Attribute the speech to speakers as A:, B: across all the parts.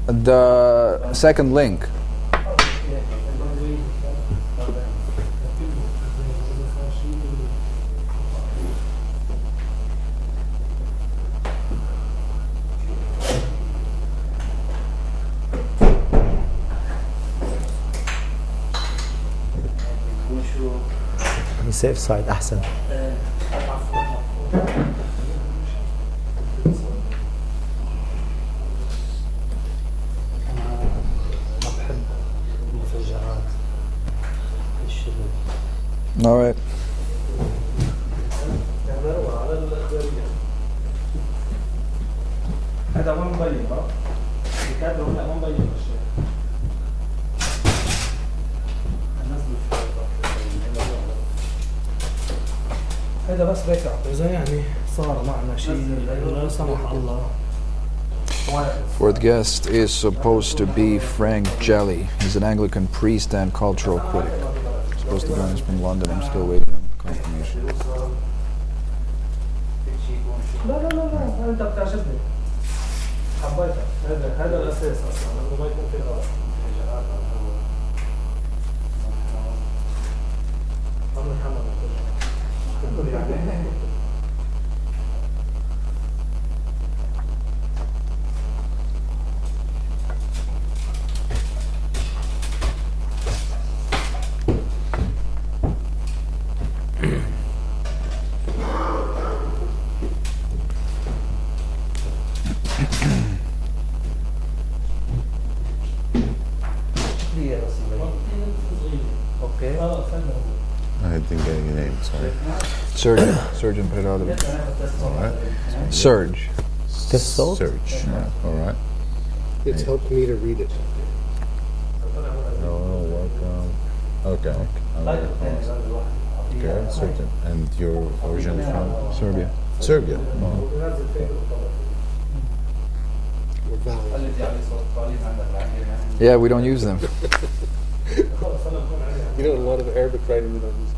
A: The second link.
B: سيف سايد احسن.
A: All right.
C: هذا ما مبين بقى الكادر هنا ما مبين الشيء هذا بس بيك إذا يعني صار معنا شيء لا سمح الله.
A: Fourth guest is supposed to be Frank Jelly. He's an Anglican priest and cultural critic. He's supposed to join us from London. I'm still waiting on confirmation.
C: لا لا لا لا أنت بتعجبني حبيتك هذا الأساس أصلا إنه ما يكون في غلط.
D: I didn't get your name, sorry.
A: Surgeon Perado.
D: Alright.
A: Surge.
D: Search. Yeah. Alright.
E: It's helped me to read it.
D: Oh, welcome. Okay. Okay, certain. And your origin from?
A: Serbia.
D: Serbia. Oh.
A: Yeah, we don't use them.
E: You know, a lot of Arabic writing we don't use.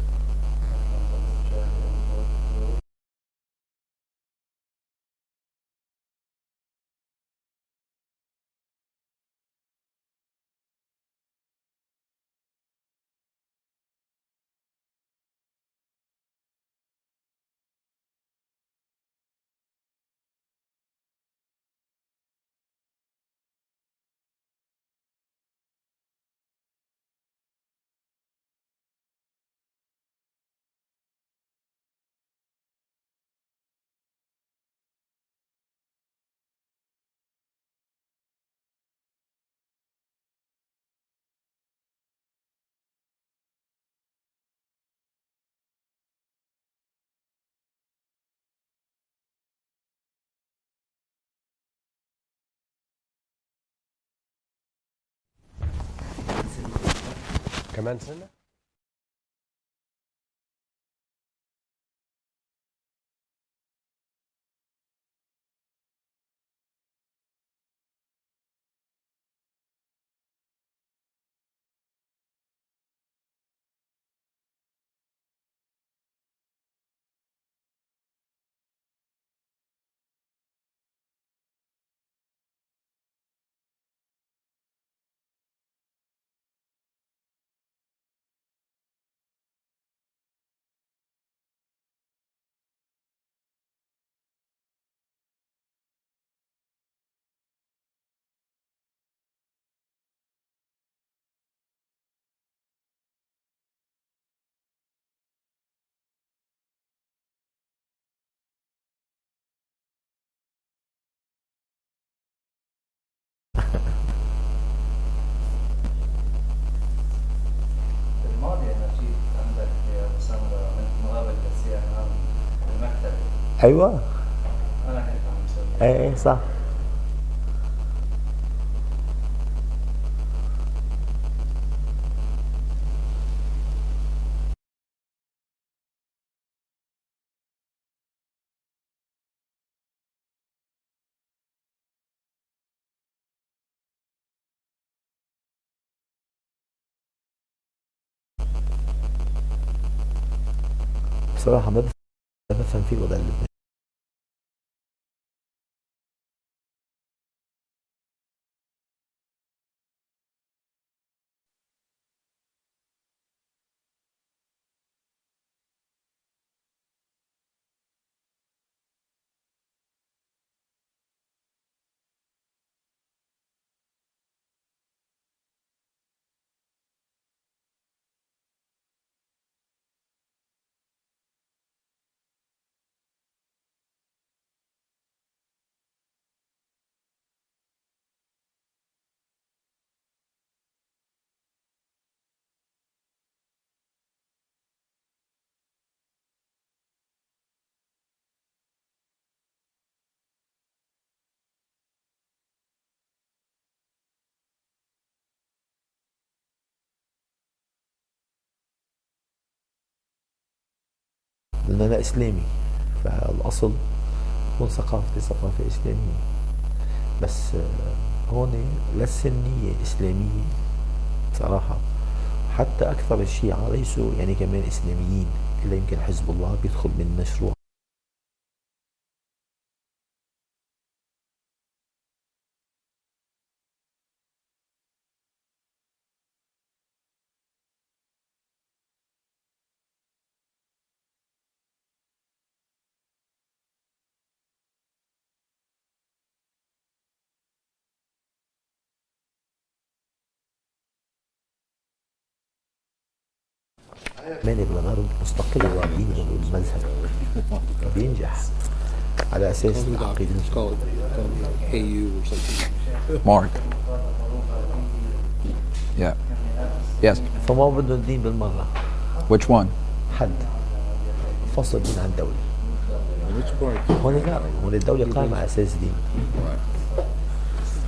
F: كمان سنة؟
B: ايوه ايه صح. بصراحة ما بفهم في الوضع اللبناني. لأن أنا إسلامي، فالأصل تكون ثقافتي ثقافة إسلامية. بس هون لا السنية إسلامية صراحة، حتى أكثر الشيعة ليسوا يعني كمان إسلاميين، إلا يمكن حزب الله بيدخل من مشروع. ماني بالغرب مستقل عن دينه والمذهب بينجح على أساس العقيدة.
E: Call it AU or something.
A: Mark. Yeah. Yes.
B: فما بدهم الدين بالمرة.
A: Which one?
B: حد فصل الدين عن الدولة.
D: Which part?
B: هون لا، هون الدولة قائمة على أساس دين.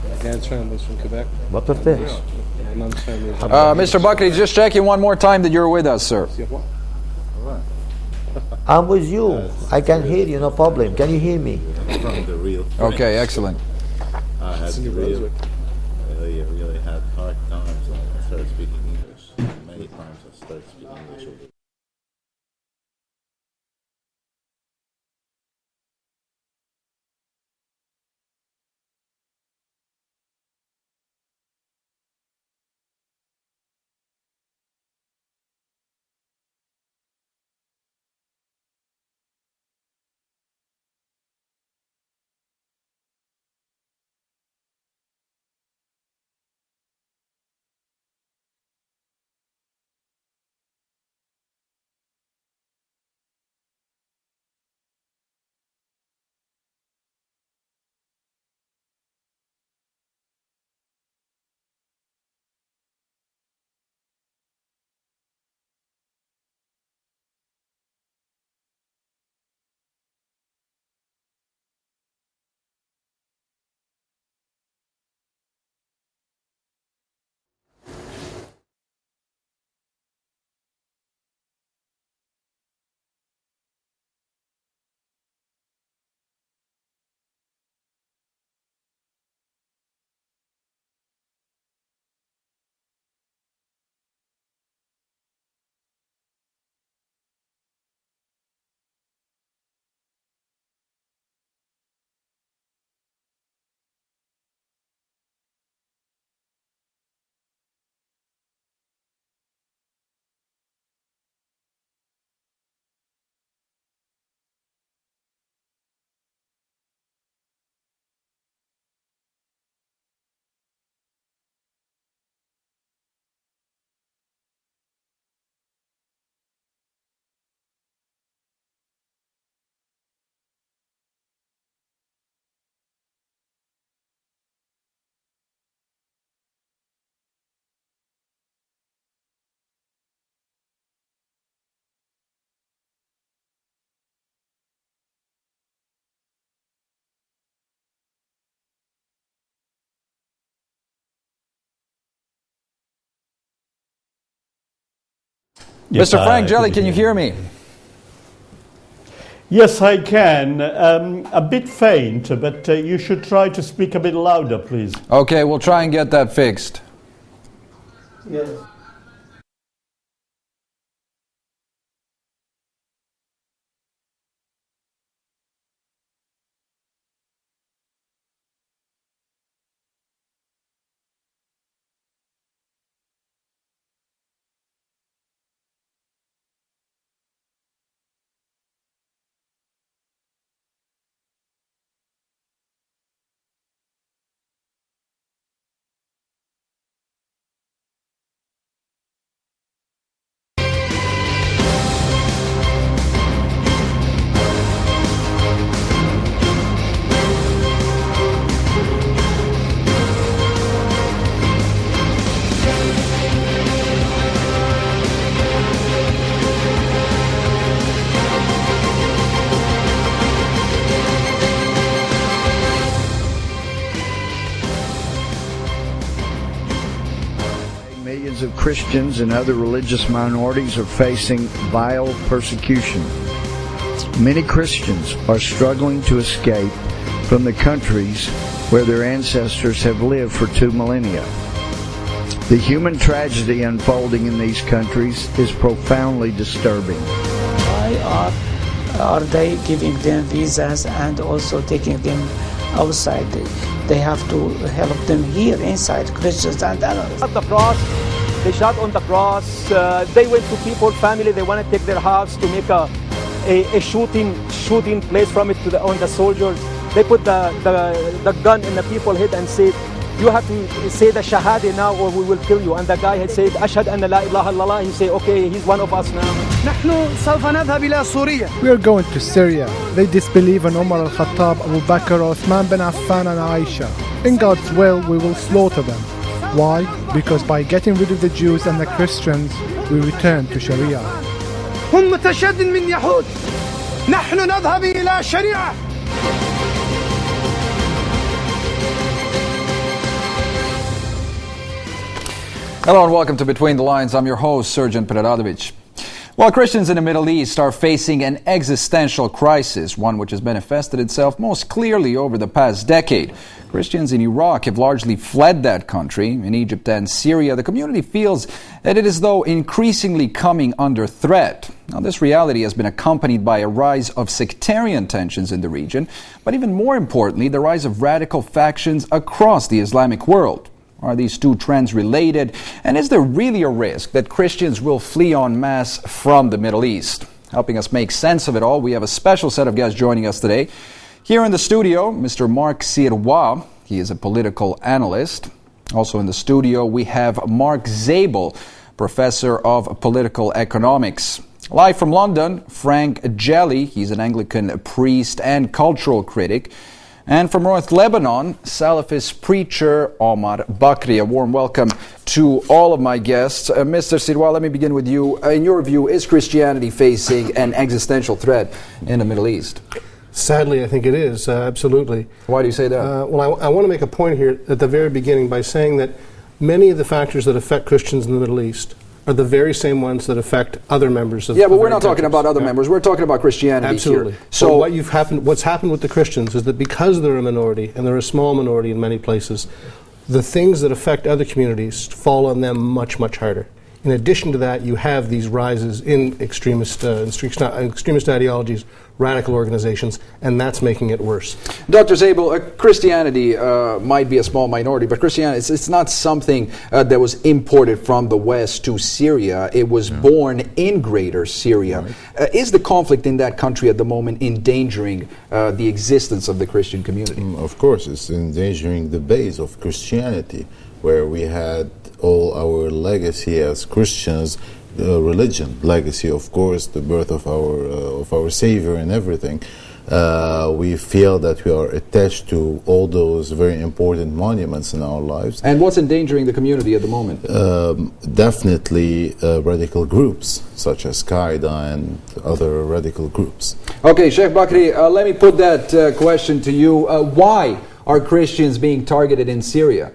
E: My dad's family is from Quebec.
B: ما بترتاحش.
E: My mom's family is from
A: Mr. Buckley, just checking one more time that you're with us, sir.
B: I'm with you. I can hear you, no problem. Can you hear me?
D: From the real.
A: Okay, excellent.
D: I had really had hard times when I started speaking English. Many times I started speaking English.
G: Yes,
A: Mr. Frank Jelly, can you hear me?
G: Yes, I can. A bit faint, but you should try to speak a bit louder, please.
A: Okay, we'll try and get that fixed.
C: Yes.
H: Millions of Christians and other religious minorities are facing vile persecution. many Christians are struggling to escape from the countries where their ancestors have lived for 2 millennia. The human tragedy unfolding in these countries is profoundly disturbing.
I: Why are they giving them visas and also taking them outside? They have to help them here inside, Christians and others.
J: At the cross, they shot on the cross. They went to people, family. They want to take their house to make a shooting place from it on the soldiers. They put the gun in the people's head and said, "You have to say the Shahada now, or we will kill you." And the guy had said, "Ashhadu an la ilaha illallah." He said, "Okay, he's one of us now."
K: We are going to Syria. They disbelieve in Umar al-Khattab, Abu Bakr, Uthman bin Affan and Aisha. In God's will, we will slaughter them. Why? Because by getting rid of the Jews and the Christians, we return to Sharia.
L: هم متشدد من يهود. نحن نذهب إلى شريعة.
A: Hello and welcome to Between the Lines. I'm your host, Srdjan Preradovic. Well, Christians in the Middle East are facing an existential crisis, one which has manifested itself most clearly over the past decade. Christians in Iraq have largely fled that country. In Egypt and Syria, the community feels that it is, though, increasingly coming under threat. Now, this reality has been accompanied by a rise of sectarian tensions in the region, but even more importantly, the rise of radical factions across the Islamic world. Are these two trends related? And is there really a risk that Christians will flee en masse from the Middle East? Helping us make sense of it all, we have a special set of guests joining us today. Here in the studio, Mr. Mark Sirois. He is a political analyst. Also in the studio, we have Mark Zabel, professor of political economics. Live from London, Frank Jelly. He's an Anglican priest and cultural critic. And from North Lebanon, Salafist preacher Omar Bakri. A warm welcome to all of my guests. Mr. Sirois, let me begin with you. In your view, is Christianity facing an existential threat in the Middle East?
M: Sadly, I think it is, absolutely.
A: Why do you say that?
M: Well, I want to make a point here at the very beginning by saying that many of the factors that affect Christians in the Middle East are the very same ones that affect other members of.
A: Yeah, but we're not talking about other members. We're talking about Christianity.
M: Absolutely.
A: Here. So
M: what's happened with the Christians is that because they're a minority, and they're a small minority in many places, the things that affect other communities fall on them much, much harder. In addition to that, you have these rises in extremist ideologies, radical organizations, and that's making it worse.
A: Dr. Zabel, Christianity might be a small minority, but Christianity, it's not something that was imported from the West to Syria. It was born in Greater Syria. Right. Is the conflict in that country at the moment endangering the existence of the Christian community?
D: Of course, it's endangering the base of Christianity, where we had all our legacy as Christians, religion, legacy, of course, the birth of our Savior and everything. We feel that we are attached to all those very important monuments in our lives.
A: And what's endangering the community at the moment?
D: Definitely radical groups, such as Qaeda and other radical groups.
A: Okay, Sheikh Bakri, let me put that question to you. Why are Christians being targeted in Syria?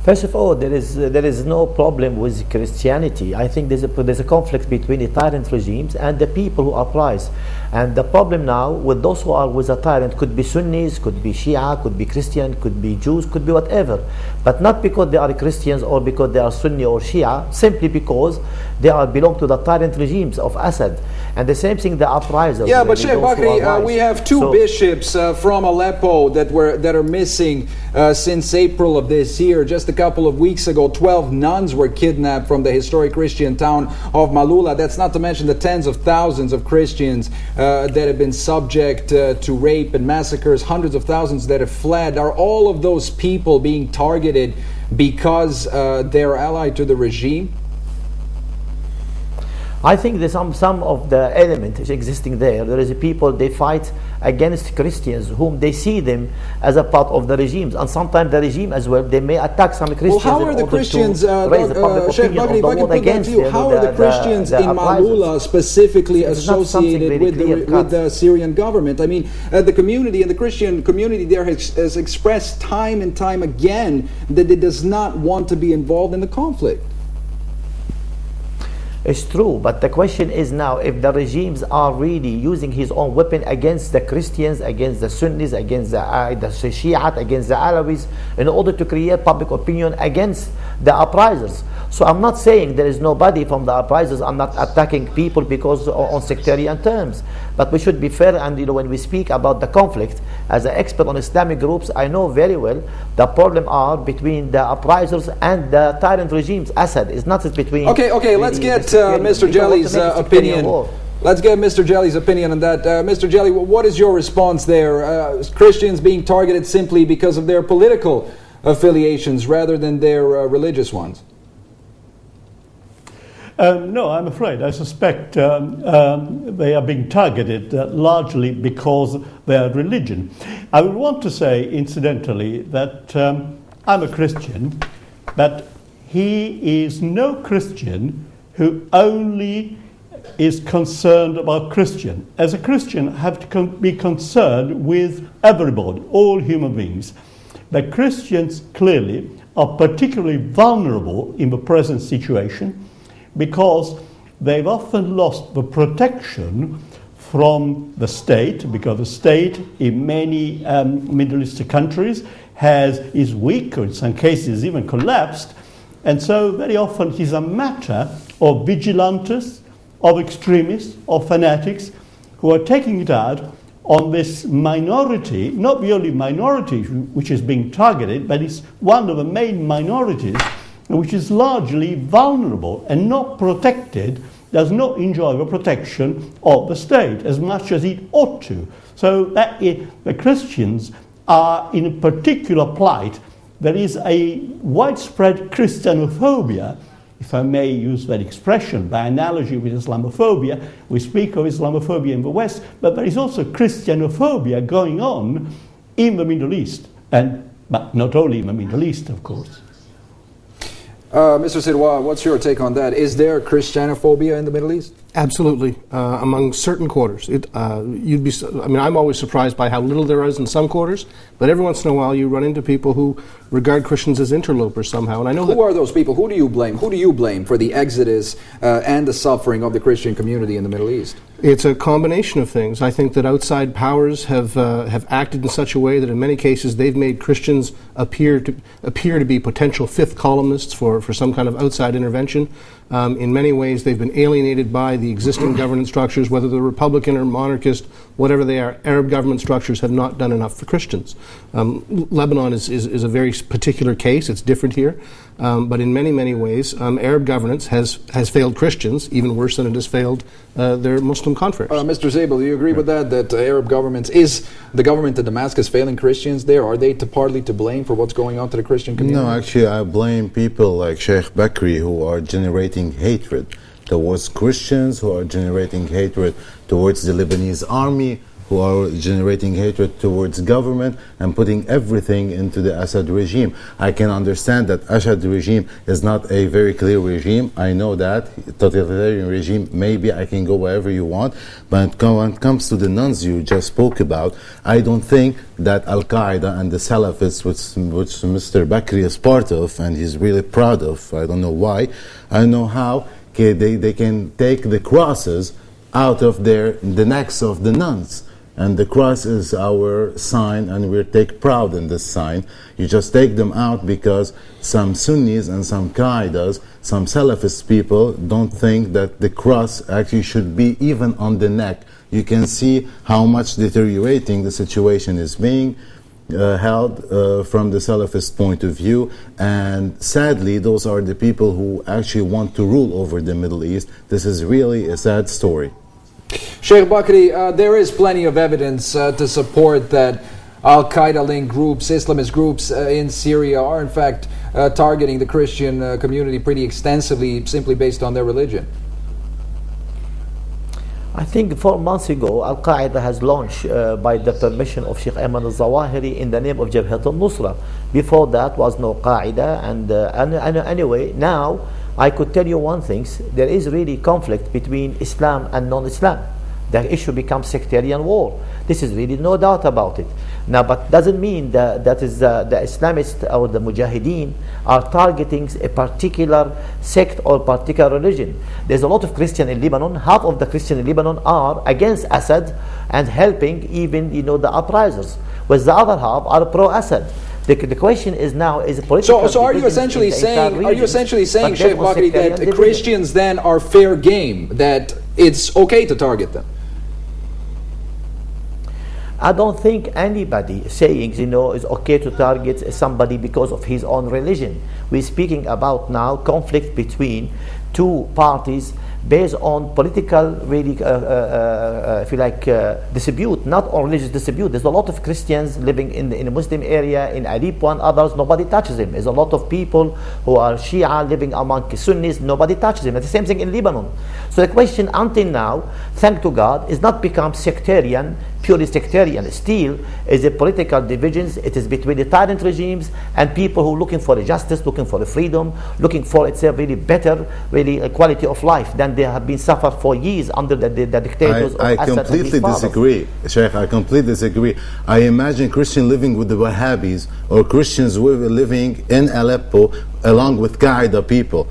B: First of all, there is no problem with Christianity. I think there's a conflict between the tyrant regimes and the people who uprise. And the problem now with those who are with a tyrant could be Sunnis, could be Shia, could be Christian, could be Jews, could be whatever. But not because they are Christians or because they are Sunni or Shia, simply because they belong to the tyrant regimes of Assad. And the same thing, the uprisers.
A: Yeah, but Sheikh Bakri, we have two bishops from Aleppo that are missing since April of this year. Just a couple of weeks ago, 12 nuns were kidnapped from the historic Christian town of Malula. That's not to mention the tens of thousands of Christians that have been subject to rape and massacres, hundreds of thousands that have fled. Are all of those people being targeted because they're allied to the regime?
B: I think there's some of the element is existing there. There is a people, they fight against Christians whom they see them as a part of the regimes, and sometimes the regime as well, they may attack some Christians.
A: Well, how are the Christians, Sheikh Bakri, if I can put that to you, how are the Christians in Malula specifically associated with the Syrian government? I mean, the community and the Christian community there has expressed time and time again that it does not want to be involved in the conflict.
B: It's true, but the question is now, if the regimes are really using his own weapon against the Christians, against the Sunnis, against the Shiite, against the Alawis, in order to create public opinion against the uprisers. So I'm not saying there is nobody from the uprisers. I'm not attacking people because on sectarian terms. But we should be fair, and when we speak about the conflict, as an expert on Islamic groups, I know very well the problem are between the uprisers and the tyrant regimes. Assad is not between.
A: Okay. Let's get Mr. Jelly's opinion. Let's get Mr. Jelly's opinion on that. Mr. Jelly, what is your response there? Christians being targeted simply because of their political affiliations rather than their religious ones?
G: No, I'm afraid. I suspect they are being targeted largely because of their religion. I would want to say, incidentally, that I'm a Christian, but he is no Christian who only is concerned about Christian. As a Christian, I have to be concerned with everybody, all human beings. But Christians clearly are particularly vulnerable in the present situation, because they've often lost the protection from the state, because the state in many Middle Eastern countries is weak, or in some cases even collapsed, and so very often it is a matter of vigilantes, of extremists, of fanatics who are taking it out on this minority, not the only minority which is being targeted, but it's one of the main minorities which is largely vulnerable and not protected, does not enjoy the protection of the state as much as it ought to. So that the Christians are in a particular plight. There is a widespread Christianophobia, if I may use that expression, by analogy with Islamophobia. We speak of Islamophobia in the West, but there is also Christianophobia going on in the Middle East, but not only in the Middle East, of course.
A: Mr. Sidwa, what's your take on that? Is there Christianophobia in the Middle East?
M: Absolutely, among certain quarters. I'm always surprised by how little there is in some quarters, but every once in a while you run into people who regard Christians as interlopers somehow. And I know
A: who are those people? Who do you blame? Who do you blame for the exodus and the suffering of the Christian community in the Middle East?
M: It's a combination of things. I think that outside powers have acted in such a way that in many cases they've made Christians appear to be potential fifth columnists for some kind of outside intervention. In many ways, they've been alienated by the existing governance structures, whether they're Republican or monarchist, whatever they are. Arab government structures have not done enough for Christians. Lebanon is a very particular case. It's different here. But in many, many ways, Arab governance has failed Christians, even worse than it has failed their Muslim converts.
A: Mr. Zabel, do you agree with that Arab governments, is the government in Damascus failing Christians there? Are they partly to blame for what's going on to the Christian community?
D: No, actually, I blame people like Sheikh Bakri who are generating hatred towards Christians, who are generating hatred towards the Lebanese army, who are generating hatred towards government and putting everything into the Assad regime. I can understand that Assad regime is not a very clear regime. I know that. Totalitarian regime, maybe I can go wherever you want. But when it comes to the nuns you just spoke about, I don't think that Al-Qaeda and the Salafists, which Mr. Bakri is part of, and he's really proud of, I don't know why, I know how they can take the crosses out of the necks of the nuns. And the cross is our sign, and we take pride in this sign. You just take them out because some Sunnis and some Qaedas, some Salafist people don't think that the cross actually should be even on the neck. You can see how much deteriorating the situation is being held from the Salafist point of view, and sadly those are the people who actually want to rule over the Middle East. This is really a sad story.
A: Sheikh Bakri, there is plenty of evidence to support that Al-Qaeda-linked groups, Islamist groups in Syria are in fact targeting the Christian community pretty extensively simply based on their religion.
B: I think 4 months ago, Al-Qaeda has launched by the permission of Sheikh Ayman al-Zawahiri in the name of Jabhat al-Nusra. Before that was no Qaeda, and anyway, now I could tell you one thing, there is really conflict between Islam and non-Islam. The issue becomes sectarian war. This is really no doubt about it. Now, but doesn't mean that is the Islamists or the Mujahideen are targeting a particular sect or particular religion. There's a lot of Christian in Lebanon. Half of the Christian in Lebanon are against Assad and helping even the uprisers, whereas the other half are pro-Assad. The question is now is political.
A: So are you essentially saying Sheikh Bakri, that Christians then are fair game, that it's okay to target them?
B: I don't think anybody saying is okay to target somebody because of his own religion. We're speaking about now conflict between two parties based on political, really, if you like, dispute, not on religious dispute. There's a lot of Christians living in the Muslim area, in Aleppo and others, nobody touches them. There's a lot of people who are Shia living among Sunnis, nobody touches them. It's the same thing in Lebanon. So the question until now, thank to God, is not become sectarian, purely sectarian. Still is a political divisions. It is between the tyrant regimes and people who are looking for justice, looking for the freedom, looking for itself really better, really quality of life than they have been suffered for years under the dictators of Assad.
D: I completely disagree, Sheikh. I completely disagree. I imagine Christian living with the Wahhabis or Christians living in Aleppo along with Qaeda people.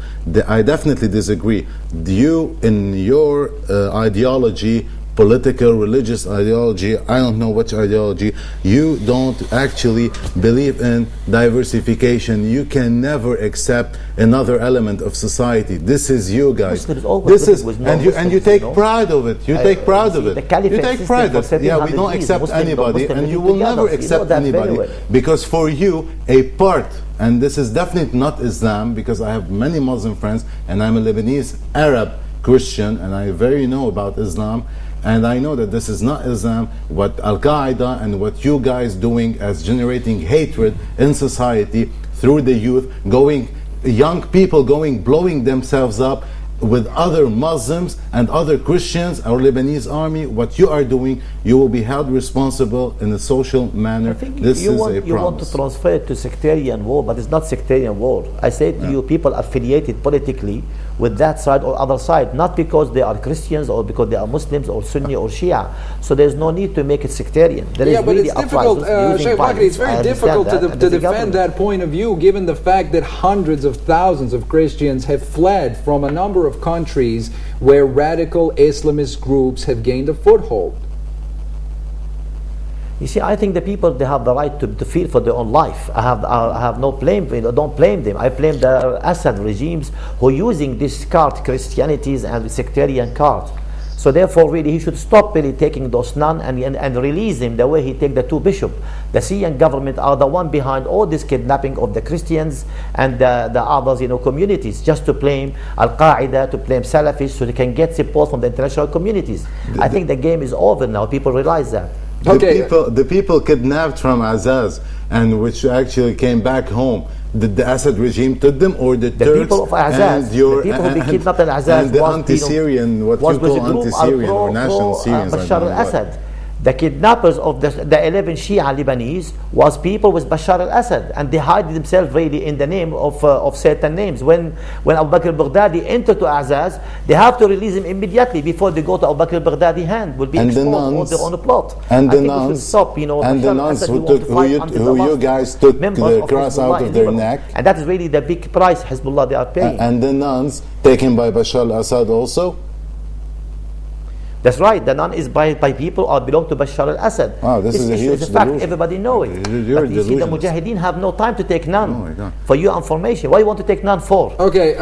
D: I definitely disagree. You, in your ideology, political, religious ideology, I don't know which ideology, you don't actually believe in diversification. You can never accept another element of society. This is you guys. This is, and you take pride of it. You take pride of it. You take pride of it. Yeah, we don't accept anybody, and you will never accept anybody, because for you, a part, and this is definitely not Islam, because I have many Muslim friends, and I'm a Lebanese Arab Christian, and I very know about Islam. And I know that this is not Islam. What Al-Qaeda and what you guys doing as generating hatred in society through the youth, young people blowing themselves up with other Muslims and other Christians, our Lebanese army, what you are doing, you will be held responsible in a social manner. This is a promise.
B: You want to transfer it to sectarian war, but it's not sectarian war. I say to you, people affiliated politically with that side or other side, not because they are Christians or because they are Muslims or Sunni or Shia. So there's no need to make it sectarian. There is
A: but
B: really
A: it's difficult, Sheikh Bakri, it's very difficult to defend that point of view, given the fact that hundreds of thousands of Christians have fled from a number of countries where radical Islamist groups have gained a foothold.
B: You see, I think the people, they have the right to feel for their own life. I have no blame. I don't blame them. I blame the Assad regimes who are using this card, Christianities and sectarian card. So therefore, really, he should stop really taking those nuns and release him the way he take the two bishops. The Syrian government are the one behind all this kidnapping of the Christians and the others, communities, just to blame Al-Qaeda, to blame Salafis, so they can get support from the international communities. I think the game is over now. People realize that.
D: The people kidnapped from Azaz and which actually came back home, did the Assad regime took them, or the Turks
B: people of Azaz, the people who be kidnapped in Azaz,
D: and the anti-Syrian, what you call anti-Syrian or national Syrians,
B: Bashar al-Assad. The kidnappers of the 11 Shia Lebanese was people with Bashar al-Assad, and they hide themselves really in the name of certain names. When Abu Bakr al-Baghdadi entered to Azaz, they have to release him immediately before they go to Abu Bakr al-Baghdadi hand, will be exposed on the plot.
D: And the nuns, stop, and the nuns who you guys took the cross out of their neck.
B: And that is really the big price Hezbollah they are paying.
D: And the nuns taken by Bashar al-Assad also?
B: That's right. The nun is by people or belong to Bashar al-Assad.
D: Wow, this is a huge
B: fact. Everybody know it. But you see, the Mujahideen have no time to take nun.
D: Oh my God.
B: For your information, what you want to take nun for?
A: Okay,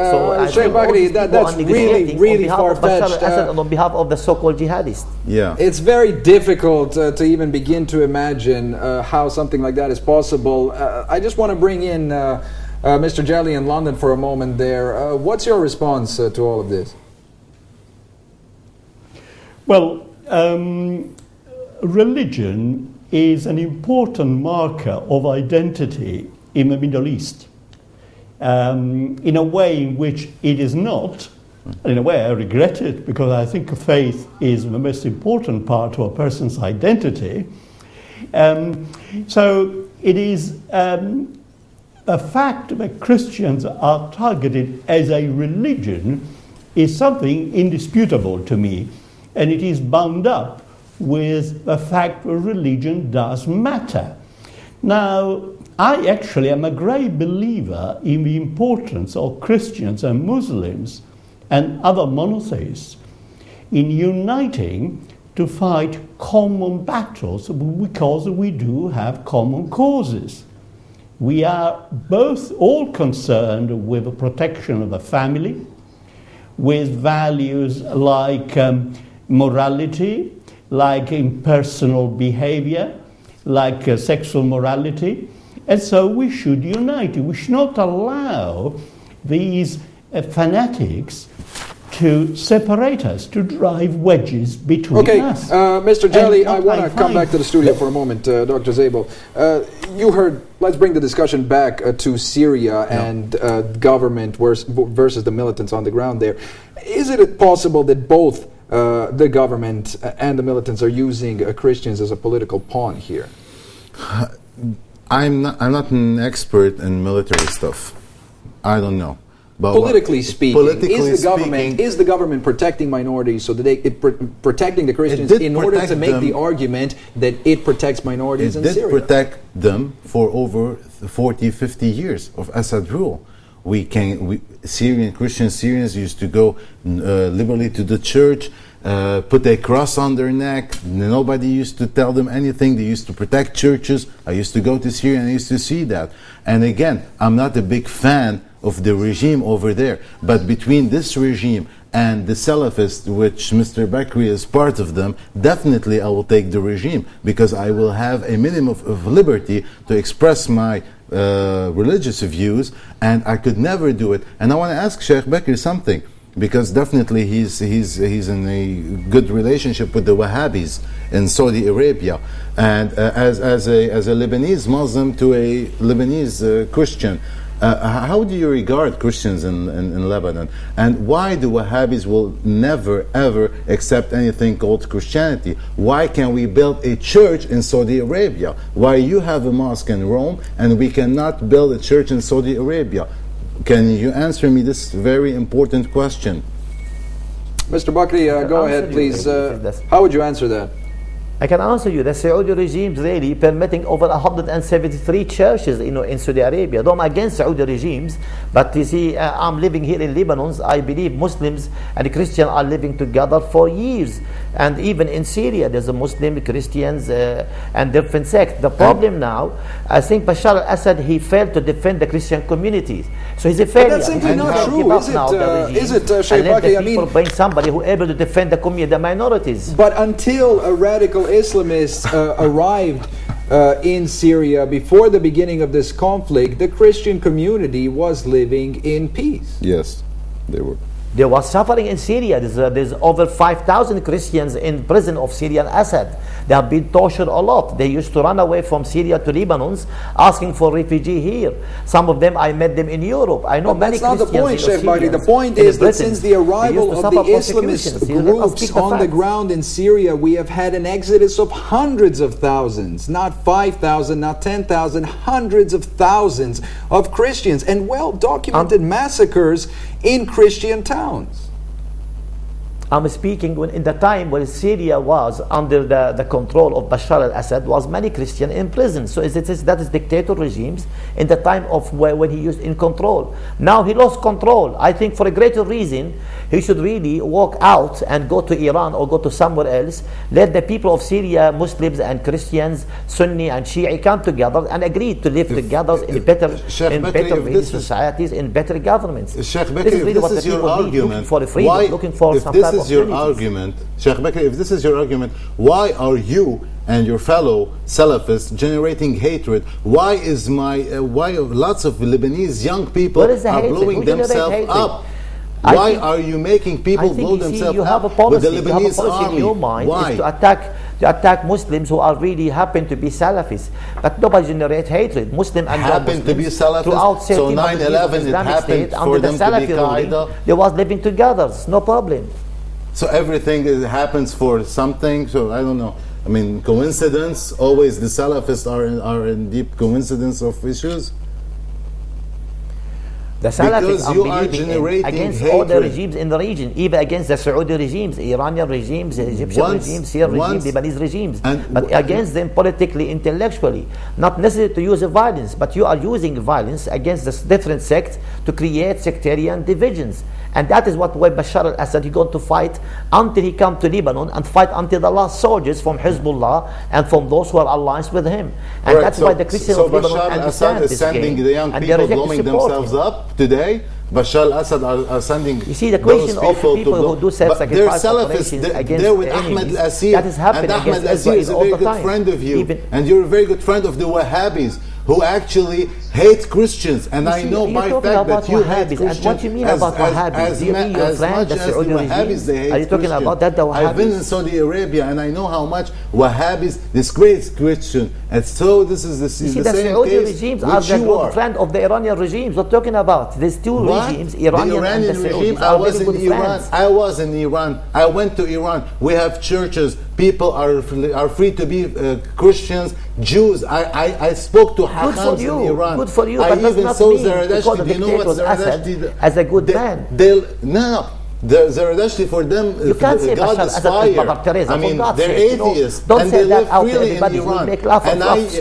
A: Sheikh Bakri, that's really far-fetched.
B: And on behalf of the so-called jihadists.
D: Yeah,
A: it's very difficult to even begin to imagine how something like that is possible. I just want to bring in Mr. Jelly in London for a moment there. What's your response to all of this?
G: Well, religion is an important marker of identity in the Middle East, in a way in which it is not. In a way, I regret it, because I think faith is the most important part of a person's identity. So it is a fact that Christians are targeted as a religion is something indisputable to me. And it is bound up with the fact that religion does matter. Now, I actually am a great believer in the importance of Christians and Muslims and other monotheists in uniting to fight common battles because we do have common causes. We are both all concerned with the protection of the family, with values like morality, like impersonal behavior, like sexual morality, and so we should unite. We should not allow these fanatics to separate us, to drive wedges between us.
A: Mr. Jelly, I want to come back to the studio for a moment, Dr. Zabel. You heard, let's bring the discussion back to Syria and government versus the militants on the ground there. Is it possible that both the government and the militants are using Christians as a political pawn here?
D: I'm not an expert in military stuff. I don't know. But
A: politically speaking, is the government protecting minorities so that protecting the Christians in order to make the argument that it protects minorities in Syria?
D: It did protect them for over 40, 50 years of Assad rule. Christian Syrians used to go liberally to the church, put a cross on their neck. Nobody used to tell them anything. They used to protect churches. I used to go to Syria and I used to see that. And again, I'm not a big fan of the regime over there. But between this regime and the Salafists, which Mr. Bakri is part of them, definitely I will take the regime, because I will have a minimum of liberty to express my religious views, and I could never do it. And I want to ask Sheikh Bakri something, because definitely he's in a good relationship with the Wahhabis in Saudi Arabia, and as a Lebanese Muslim to a Lebanese Christian, how do you regard Christians in Lebanon, and why the Wahhabis will never ever accept anything called Christianity? Why can we build a church in Saudi Arabia? Why you have a mosque in Rome and we cannot build a church in Saudi Arabia? Can you answer me this very important question?
A: Mr. Bakri, go ahead, please. How would you answer that?
B: I can answer you. The Saudi regime is really permitting over 173 churches, in Saudi Arabia. Though I'm against Saudi regimes, but you see, I'm living here in Lebanon. I believe Muslims and Christians are living together for years. And even in Syria, there's a Muslim, Christians, and different sects. The problem now, I think Bashar al-Assad, he failed to defend the Christian communities. So he's a failure.
A: But that's simply not true, is it, Sheikh Bakri? I mean,
B: bring somebody who is able to defend the community, the minorities.
A: But until a radical Islamists arrived in Syria before the beginning of this conflict, the Christian community was living in peace.
D: Yes, they were.
B: There was suffering in Syria. There's over 5,000 Christians in prison of Syrian Assad. They have been tortured a lot. They used to run away from Syria to Lebanon, asking for refugee here. Some of them, I met them in Europe. I know many Christians.
A: That's not the point, Sheikh Bakri. The point is that since the arrival of the Islamist groups on the ground in Syria, we have had an exodus of hundreds of thousands, not 5,000, not 10,000, hundreds of thousands of Christians, and well-documented massacres in Christian towns.
B: I'm speaking in the time when Syria was under the control of Bashar al-Assad, was many Christians in prison. So that is dictator regimes in the time of when he used in control. Now he lost control. I think for a greater reason, he should really walk out and go to Iran or go to somewhere else. Let the people of Syria, Muslims and Christians, Sunni and Shia, come together and agree to live together in better societies, in better governments.
D: Sheikh Bakri, this is really what the people need, looking for freedom, looking for some type of your argument, Sheikh Bakri, if this is your argument, why are you and your fellow Salafists generating hatred? Why lots of Lebanese young people are blowing themselves up? Why are you making people blow themselves up with the Lebanese army?
B: In your mind is to attack Muslims who are really happen to be Salafis, but nobody generates hatred. Muslim and
D: happen to be Salafis. So 9/11 it happened for them to be Qaeda.
B: They was living together, no problem.
D: So everything happens for something. So I don't know. I mean, coincidence? Always the Salafists are in deep coincidence of issues?
B: The Salafis
D: Because you are
B: unbelieving
D: generating
B: against all the
D: hatred.
B: regimes in the region, even against the Saudi regimes, Iranian regimes, Egyptian regimes, Syrian regimes, Lebanese regimes, but against them politically, intellectually. Not necessarily to use violence, but you are using violence against the different sects to create sectarian divisions. And that is what Bashar al-Assad is going to fight until he comes to Lebanon and fight until the last soldiers from Hezbollah and from those who are allied with him. And
D: Right,
B: that's why the Christians of Lebanon
D: Bashar
B: understand
D: al-Assad is
B: this
D: sending
B: game,
D: the young
B: and
D: people
B: they
D: blowing themselves up today. Bashar al-Assad are sending.
B: You see, the question of people who do self-sacrifice
D: they're
B: operations against
D: they're with
B: enemies,
D: Ahmed al-Assir.
B: that is happening
D: And Ahmed
B: against
D: al-Assir
B: Israel
D: is a
B: all
D: very
B: the
D: good
B: time.
D: friend of you.
B: Even-
D: And you're a very good friend of the Wahhabis, who actually hate Christians. And I know by fact that you hate Christians.
B: And what you mean about Wahhabis? Do you mean your friend, the Saudi regime? Are you talking about that, the Wahhabis?
D: I've been in Saudi Arabia and I know how much Wahhabis disgrace Christians. And so this is the
B: You see,
D: the
B: the
D: same
B: Saudi
D: case
B: regimes are
D: which
B: the
D: you
B: good
D: are.
B: friend of the Iranian regimes. We're talking about these two
D: What?
B: regimes,
D: The
B: Iranian and the
D: Iranian regime,
B: Saudis,
D: I
B: are
D: was
B: very
D: in
B: good
D: Iran.
B: friends.
D: I was in Iran. I went to Iran. We have churches. People are free to be Christians, Jews. I spoke to
B: Good for
D: Hakams
B: you,
D: in Iran.
B: good for you,
D: I
B: but that's
D: even
B: not
D: saw
B: mean because
D: Zaradashti.
B: the
D: Do you know what
B: dictator Assad
D: Zaradashti?
B: as a good man.
D: No. Zaradashti for them,
B: You can't say
D: God
B: Bashar
D: is
B: Assad is
D: fire.
B: Mother Teresa.
D: I
B: For
D: mean,
B: God's
D: they're
B: sake,
D: atheists,
B: don't
D: and
B: say
D: they
B: that
D: live
B: out to
D: freely in
B: everybody. We'll
D: Iran.
B: make laugh
D: And
B: of us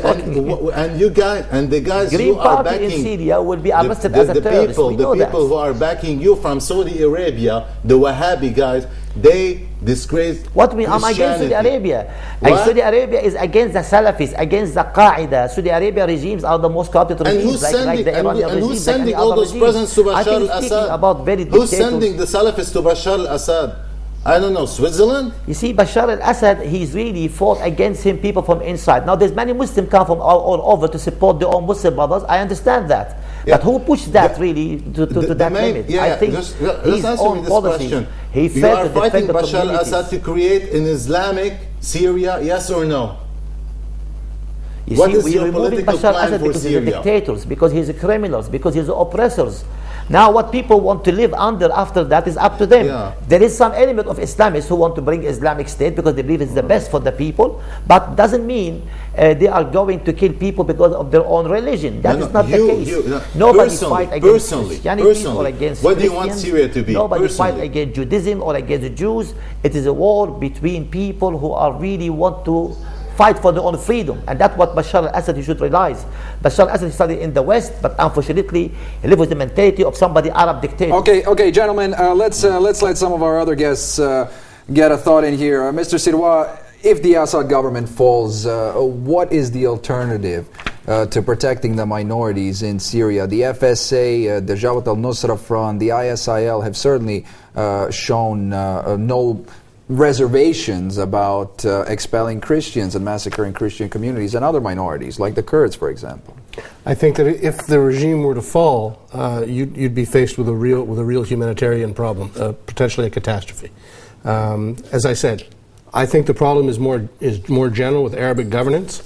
D: and you guys and the guys
B: Green
D: who are
B: Party in
D: backing
B: Syria will be arrested
D: the
B: as a terrorist. We know
D: the
B: that.
D: people who are backing you from Saudi Arabia, the Wahhabi guys, they disgrace
B: What mean? I'm against Saudi Arabia. And
D: What?
B: Saudi Arabia is against the Salafis, against the Qaeda. Saudi Arabia regimes are the most corrupt
D: And
B: regimes,
D: who's
B: like
D: sending,
B: the Iranian
D: and
B: regime,
D: who's
B: like
D: sending
B: any
D: all
B: other
D: those
B: regime.
D: presents to
B: I
D: Bashar
B: think speaking
D: al-Assad?
B: about very
D: Who's
B: dictators.
D: sending the Salafis to Bashar al-Assad? I don't know, Switzerland?
B: You see, Bashar al-Assad, he's really fought against him, people from inside. Now, there's many Muslims come from all over to support their own Muslim brothers. I understand that.
D: Yeah.
B: But who pushed that really to that limit? I think
D: let's
B: his
D: answer
B: own
D: me this
B: policies.
D: question.
B: He
D: You
B: failed
D: are
B: to defend
D: fighting
B: the
D: Bashar
B: communities.
D: al-Assad to create an Islamic Syria, yes or no?
B: You
D: What
B: see,
D: is
B: we're
D: your
B: removing
D: political
B: Bashar
D: plan
B: al-Assad
D: for
B: because he's
D: Syria?
B: a dictators, because he's a criminals, because he's oppressors. Now, what people want to live under after that is up to them.
D: Yeah.
B: There is some element of Islamists who want to bring Islamic State because they believe it's the best for the people, but doesn't mean they are going to kill people because of their own religion. That is not the case. Nobody fight against Christianity or against
D: what do you
B: Christians.
D: want Syria to be?
B: Nobody fight against Judaism or against the Jews. It is a war between people who are really want to fight for their own freedom, and that's what Bashar al-Assad you should realize. Bashar al-Assad studied in the West, but unfortunately he lives with the mentality of somebody Arab dictator.
A: Okay, gentlemen, let's let some of our other guests get a thought in here. Mr. Sirwa, if the Assad government falls, what is the alternative to protecting the minorities in Syria? The FSA, the Jabhat al-Nusra Front, the ISIL have certainly shown no reservations about expelling Christians and massacring Christian communities and other minorities, like the Kurds, for example.
M: I think that if the regime were to fall, you'd be faced with a real humanitarian problem, potentially a catastrophe. As I said, I think the problem is more general with Arabic governance.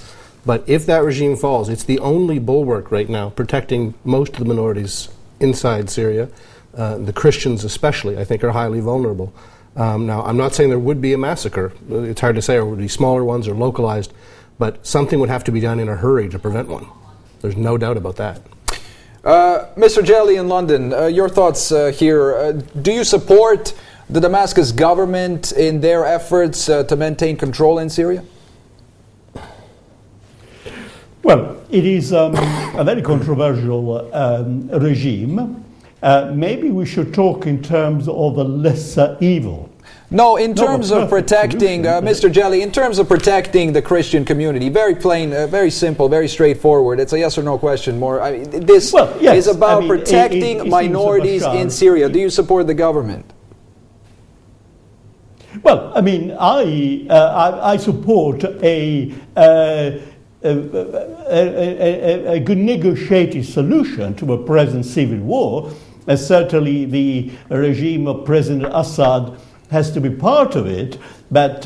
M: But if that regime falls, it's the only bulwark right now protecting most of the minorities inside Syria. The Christians especially, I think, are highly vulnerable. Now, I'm not saying there would be a massacre. It's hard to say, or would be smaller ones or localized, but something would have to be done in a hurry to prevent one. There's no doubt about that.
A: Mr. Jelly in London, your thoughts here. Do you support the Damascus government in their efforts to maintain control in Syria?
G: Well, it is a very controversial regime. Maybe we should talk in terms of a lesser evil.
A: No, in terms of protecting, Mr. Jelly, in terms of protecting the Christian community, very plain, very simple, very straightforward. It's a yes or no question. This is about protecting minorities in Syria. Do you support the government?
G: Well, I mean, I support a good negotiated solution to a present civil war. Certainly the regime of President Assad has to be part of it, but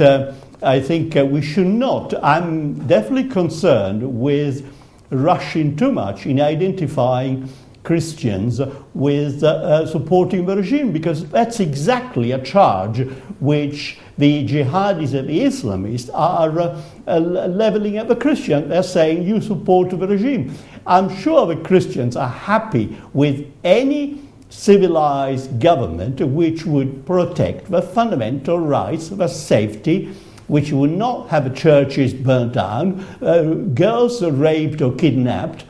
G: I think we should not. I'm definitely concerned with rushing too much in identifying Christians with supporting the regime, because that's exactly a charge which the jihadis and the Islamists are leveling at the Christian. They're saying you support the regime. I'm sure the Christians are happy with any civilized government which would protect the fundamental rights, the safety, which would not have churches burnt down, girls raped or kidnapped,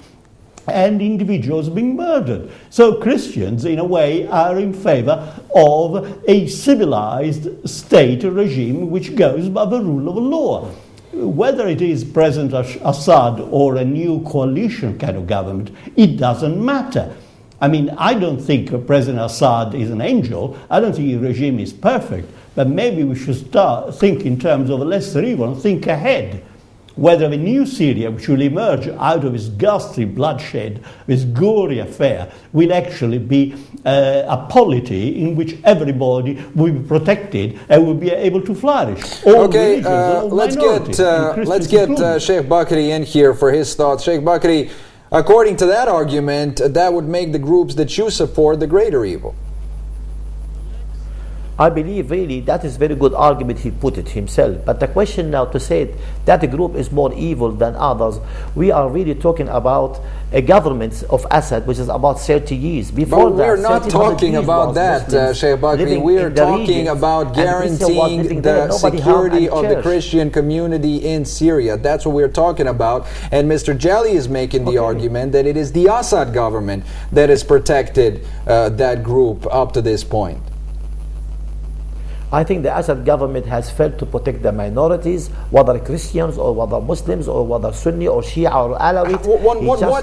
G: and individuals being murdered. So Christians, in a way, are in favor of a civilized state regime which goes by the rule of law. Whether it is President Assad or a new coalition kind of government, it doesn't matter. I mean, I don't think President Assad is an angel. I don't think the regime is perfect. But maybe we should think in terms of a lesser evil and think ahead. Whether the new Syria, which will emerge out of this ghastly bloodshed, this gory affair, will actually be a polity in which everybody will be protected and will be able to flourish.
A: Okay, let's get Sheikh Bakri in here for his thoughts. Sheikh Bakri, according to that argument, that would make the groups that you support the greater evil.
B: I believe really that is very good argument he put it himself. But the question now to say that a group is more evil than others, we are really talking about a government of Assad which is about 30 years. Before
A: but we're not talking about that, Sheikh Bakri. We are talking about guaranteeing the security of the Christian community in Syria. That's what we're talking about. And Mr. Jali is making the argument that it is the Assad government that has protected that group up to this point.
B: I think the Assad government has failed to protect the minorities, whether Christians or whether Muslims or whether Sunni or Shia or Alawi.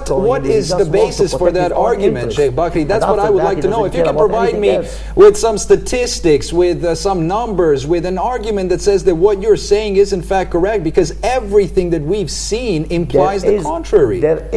A: What is the basis for that argument, Sheikh Bakri? That's what I would like to know. If you can provide me with some statistics, with some numbers, with an argument that says that what you're saying is in fact correct, because everything that we've seen implies the contrary.
B: There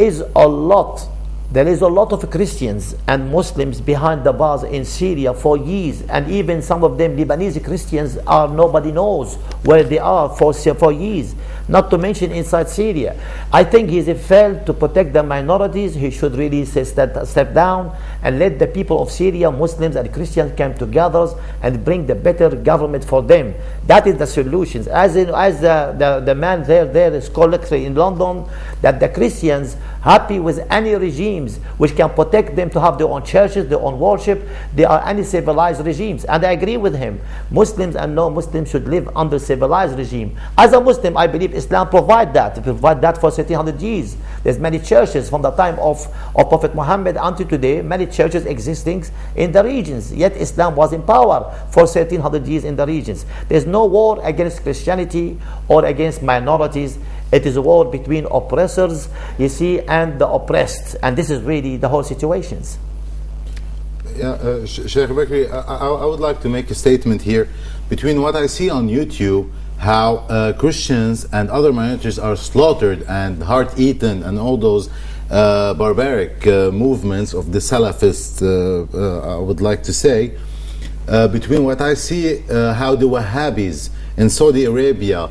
B: is a lot of Christians and Muslims behind the bars in Syria for years, and even some of them Lebanese Christians are nobody knows where they are for years, not to mention inside Syria. I think he's failed to protect the minorities. He should really step down and let the people of Syria, Muslims and Christians, come together and bring the better government for them. That is the solutions. As the man there is collecting in London, that the Christians happy with any regimes which can protect them to have their own churches, their own worship. They are any-civilized regimes. And I agree with him. Muslims and non-Muslims should live under civilized regime. As a Muslim, I believe Islam provide that for 1300 years. There's many churches from the time of Prophet Muhammad until today, many churches existing in the regions. Yet Islam was in power for 1300 years in the regions. There's no war against Christianity or against minorities. It is a war between oppressors, you see, and the oppressed. And this is really the whole situations.
D: Yeah, Sheikh Bakri, I would like to make a statement here. Between what I see on YouTube, how Christians and other minorities are slaughtered and heart-eaten, and all those barbaric movements of the Salafists, I would like to say, between what I see, how the Wahhabis in Saudi Arabia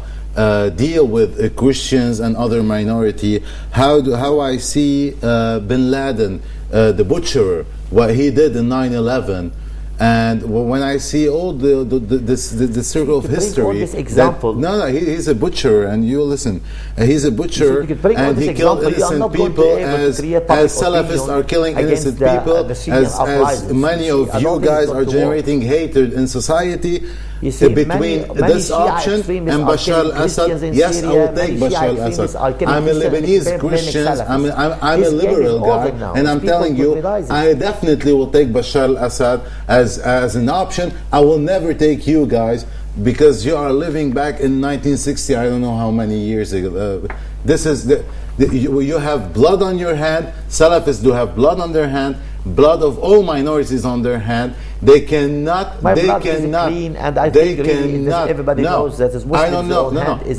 D: deal with Christians and other minority, how I see bin Laden, the butcherer, what he did in 9/11, and when I see all the circle of history, he's a butcher, and you listen, he's a butcher, and he killed innocent people as Salafists are killing innocent people, as many of you guys are generating hatred in society. You see, between this option and Bashar al-Assad, yes, I will take Bashar al-Assad. I'm a Lebanese Christian, I'm a liberal guy, and I'm telling you, I definitely will take Bashar al-Assad as an option. I will never take you guys, because you are living back in 1960, I don't know how many years ago. This is you have blood on your hand. Salafists do have blood on their hand. Blood of all minorities on their hand. They cannot.
B: Clean, and I think really everybody knows that as Muslims.
D: I don't know.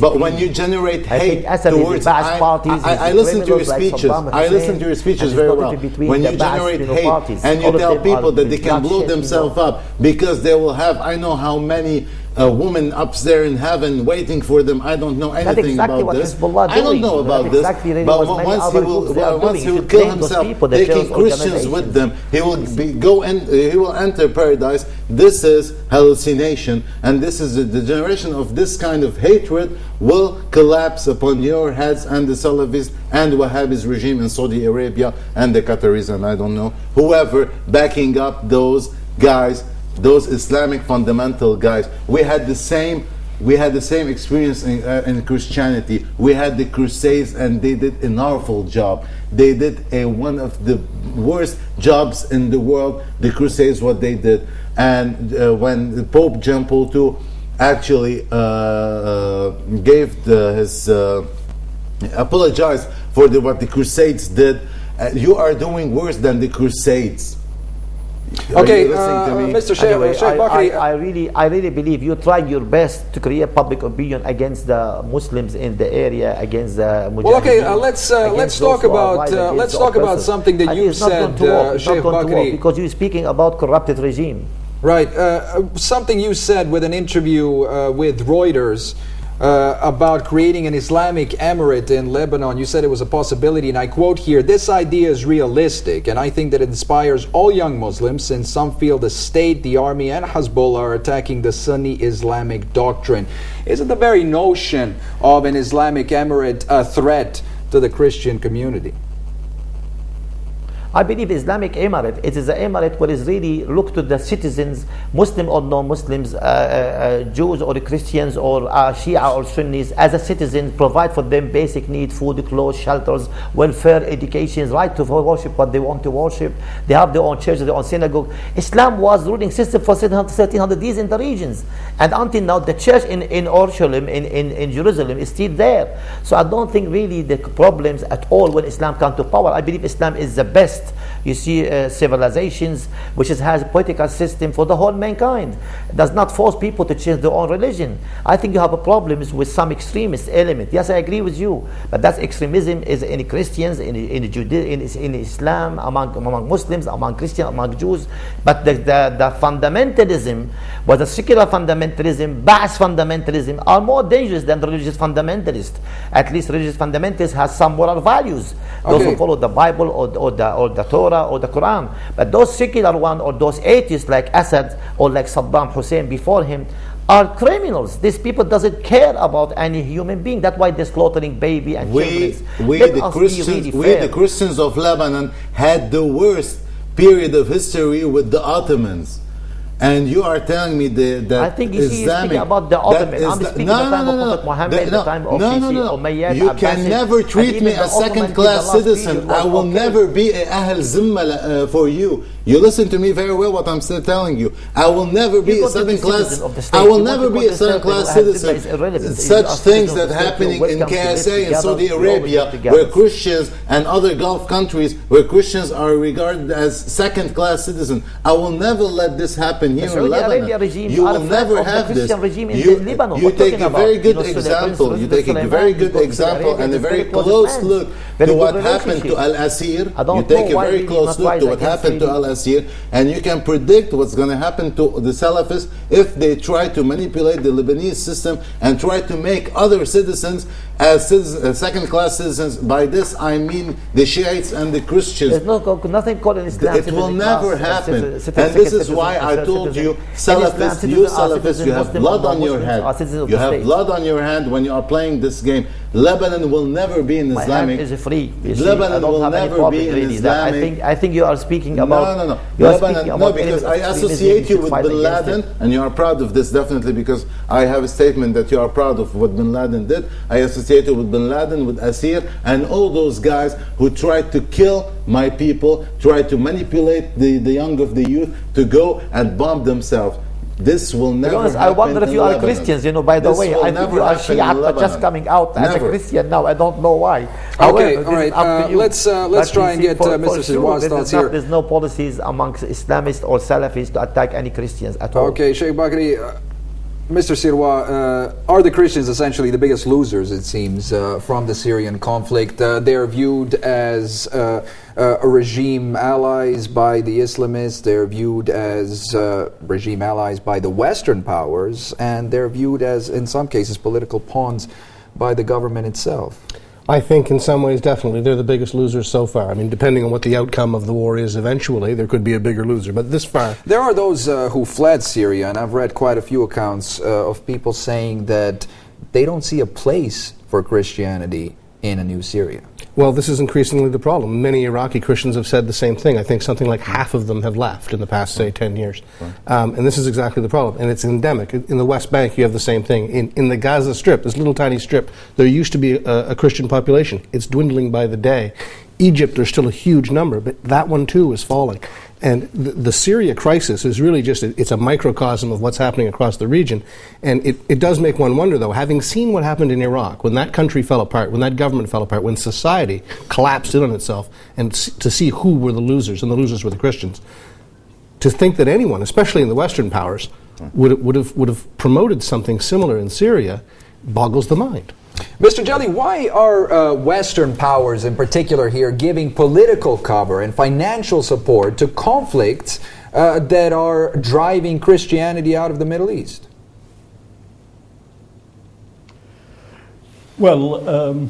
D: But clean. When you generate hate towards, I listen to your speeches. I listen to your speeches very well. When you generate hate and you tell people that they can blow themselves up because they will have, I know how many a woman upstairs in heaven waiting for them. I don't know anything
B: exactly
D: about
B: what
D: this.
B: Hezbollah
D: I don't know
B: doing.
D: about
B: That's
D: this.
B: exactly really
D: But
B: what many
D: once
B: other
D: he will,
B: groups they are
D: once
B: doing.
D: he
B: You
D: will
B: should
D: kill
B: blame those
D: himself,
B: people, the
D: taking
B: terrorist
D: Christians with them, he will he will enter paradise. This is hallucination, and this is the generation of this kind of hatred will collapse upon your heads and the Salafist and Wahhabist regime in Saudi Arabia and the Qataris and I don't know whoever backing up those guys, those Islamic fundamental guys. We had the same experience in Christianity. We had the Crusades, and they did an awful job. They did one of the worst jobs in the world. The Crusades, what they did, and when Pope John Paul II actually gave his apologized for what the Crusades did. You are doing worse than the Crusades.
A: Okay, Mr. Sheikh Bakri,
B: I really believe you tried your best to create public opinion against the Muslims in the area, against the Mujahideen.
A: Well, okay, let's talk about something that you said, Sheikh Bakri,
B: because you're speaking about corrupted regime.
A: Right, something you said with an interview with Reuters. About creating an Islamic emirate in Lebanon. You said it was a possibility, and I quote here, "This idea is realistic, and I think that it inspires all young Muslims, since some feel the state, the army, and Hezbollah are attacking the Sunni Islamic doctrine." Isn't the very notion of an Islamic emirate a threat to the Christian community?
B: I believe Islamic Emirate, it is an emirate where is really look to the citizens, Muslim or non-Muslims, Jews or Christians or Shia or Sunnis, as a citizen, provide for them basic needs, food, clothes, shelters, welfare, education, right to worship what they want to worship. They have their own church, their own synagogue. Islam was ruling system for 1300 years in the regions. And until now, the church in Jerusalem, in Jerusalem is still there. So I don't think really the problems at all when Islam comes to power. I believe Islam is the best. You see civilizations which has a political system for the whole mankind. It does not force people to change their own religion. I think you have a problem with some extremist element. Yes, I agree with you, but that extremism is in Christians, in Islam, among Muslims, among Christians, among Jews. But the fundamentalism, was the secular fundamentalism, Ba'ath fundamentalism, are more dangerous than the religious fundamentalists. At least religious fundamentalists have some moral values. Those who follow the Bible or the Torah or the Quran. But those secular ones or those atheists like Assad or like Saddam Hussein before him are criminals. These people doesn't care about any human being. That's why they're slaughtering baby and children.
D: We the Christians of Lebanon had the worst period of history with the Ottomans. And you are telling me that
B: I think you see, you're speaking about the Ottoman. I'm speaking the time of Prophet Muhammad, the time of Umayyad,
D: you can never treat me as second-class citizen. I will never be a Ahl Zimma for you. You listen to me very well what I'm still telling you. I will never be a second-class. I will never be a second-class citizen. Such things that happening in KSA in Saudi Arabia, where Christians and other Gulf countries, where Christians are regarded as second-class citizens. I will never let this happen here in Lebanon. You will never have this. You take a very good example. You take a very good example and a very close look to what happened to Al-Asir. You take a very close look to what happened to Al-Asir, and you can predict what's going to happen to the Salafists if they try to manipulate the Lebanese system and try to make other citizens as second-class citizens. By this I mean the Shiites and the Christians.
B: There's nothing called in Islam.
D: It will never happen. And this is why I told you, Salafists, you Salafists, you have blood on your head. You have blood on your hand when you are playing this game. Lebanon will never be an Islamic.
B: Is free.
D: Lebanon will never be an Islamic.
B: I think you are speaking about.
D: No. Lebanon, no, because I associate you with Bin Laden, and you are proud of this definitely because I have a statement that you are proud of what Bin Laden did. I associate you with Bin Laden, with Asir, and all those guys who tried to kill my people, tried to manipulate the young of the youth to go and bomb themselves. This will never happen.
B: I wonder if you are
D: Lebanon.
B: Christians, by the way. I think you are Shia, but just coming out as a Christian now. I don't know why.
A: Okay, all right. Let's try and get Mr. Sirwar's thoughts here.
B: There's no policies amongst Islamists or Salafis to attack any Christians at all.
A: Okay, Sheikh Bakri, Mr. Sirwa, are the Christians essentially the biggest losers, it seems, from the Syrian conflict? They're viewed as a regime allies by the Islamists, they're viewed as regime allies by the Western powers, and they're viewed as, in some cases, political pawns by the government itself.
M: I think in some ways, definitely, they're the biggest losers so far. I mean, depending on what the outcome of the war is eventually, there could be a bigger loser. But this far...
A: There are those who fled Syria, and I've read quite a few accounts of people saying that they don't see a place for Christianity in a new Syria.
M: Well, this is increasingly the problem. Many Iraqi Christians have said the same thing. I think something like half of them have left in the past, say, 10 years. And this is exactly the problem. And it's endemic. In the West Bank, you have the same thing. In the Gaza Strip, this little tiny strip, there used to be a Christian population. It's dwindling by the day. Egypt, there's still a huge number, but that one too is falling. And the Syria crisis is really just, it's a microcosm of what's happening across the region. And it does make one wonder, though, having seen what happened in Iraq, when that country fell apart, when that government fell apart, when society collapsed in on itself, and to see who were the losers, and the losers were the Christians, to think that anyone, especially in the Western powers, would have promoted something similar in Syria boggles the mind.
A: Mr. Jelly, why are Western powers in particular here giving political cover and financial support to conflicts that are driving Christianity out of the Middle East?
G: Well,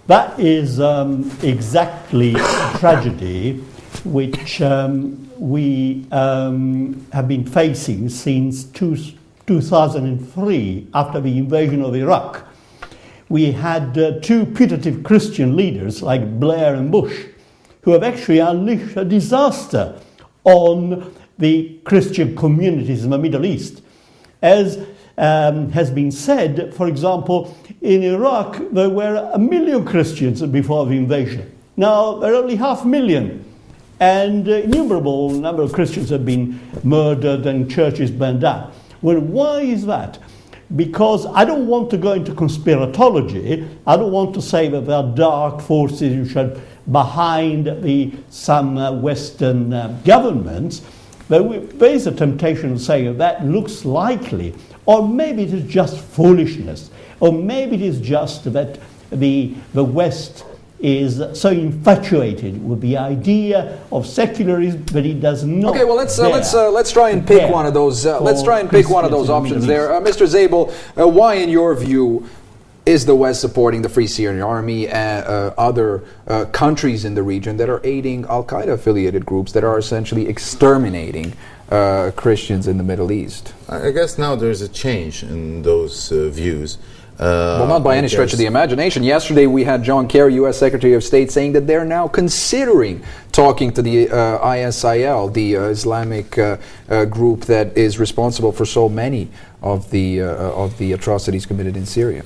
G: that is exactly a tragedy which we have been facing since 2003, after the invasion of Iraq. We had two putative Christian leaders like Blair and Bush who have actually unleashed a disaster on the Christian communities in the Middle East. As has been said, for example, in Iraq there were 1 million Christians before the invasion. Now there are only 500,000, and innumerable number of Christians have been murdered and churches burned down. Well, why is that? Because I don't want to go into conspiratology. I don't want to say that there are dark forces which are behind some Western governments. But there is a temptation to say that looks likely. Or maybe it is just foolishness. Or maybe it is just that the West is so infatuated with the idea of secularism that it does not.
A: Okay, well let's try and pick one of those. Let's try and pick one of those options there, Mr. Zabel. Why, in your view, is the West supporting the Free Syrian Army and other countries in the region that are aiding Al-Qaeda affiliated groups that are essentially exterminating Christians in the Middle East?
D: I guess now there's a change in those views.
A: Well, not by any stretch of the imagination. Yesterday we had John Kerry, U.S. Secretary of State, saying that they're now considering talking to the ISIL, the Islamic group that is responsible for so many of the atrocities committed in Syria.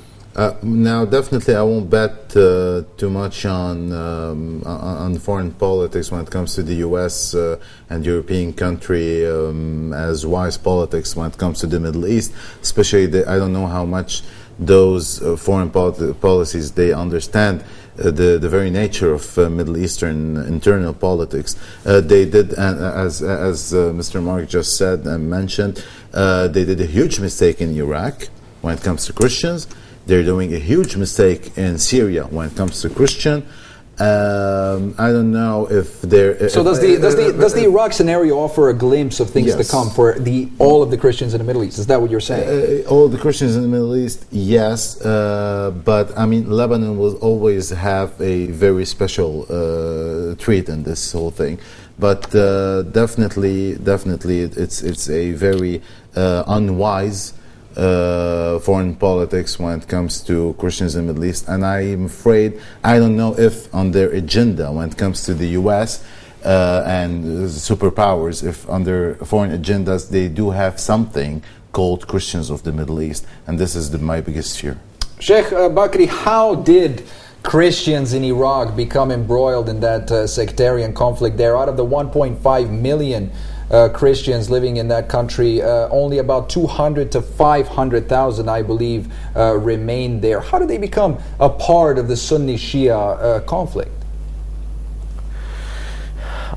D: Now, definitely, I won't bet too much on foreign politics when it comes to the U.S. And European country as wise politics when it comes to the Middle East. Especially, I don't know how much those foreign policies they understand the very nature of Middle Eastern internal politics. They did, as Mr. Mark just said and mentioned, they did a huge mistake in Iraq when it comes to Christians. They're doing a huge mistake in Syria when it comes to Christian. I don't know if they're...
A: So does the Iraq scenario offer a glimpse of things to come for all of the Christians in the Middle East? Is that what you're saying?
D: All the Christians in the Middle East, yes. But, I mean, Lebanon will always have a very special treat in this whole thing. But definitely, it's a very unwise foreign politics when it comes to Christians in the Middle East, and I'm afraid I don't know if on their agenda when it comes to the U.S. And superpowers, if on their foreign agendas they do have something called Christians of the Middle East, and this is my biggest fear.
A: Sheikh Bakri, how did Christians in Iraq become embroiled in that sectarian conflict there? Out of the 1.5 million Christians living in that country, only about 200 to 500,000, I believe, remain there. How did they become a part of the Sunni-Shia conflict?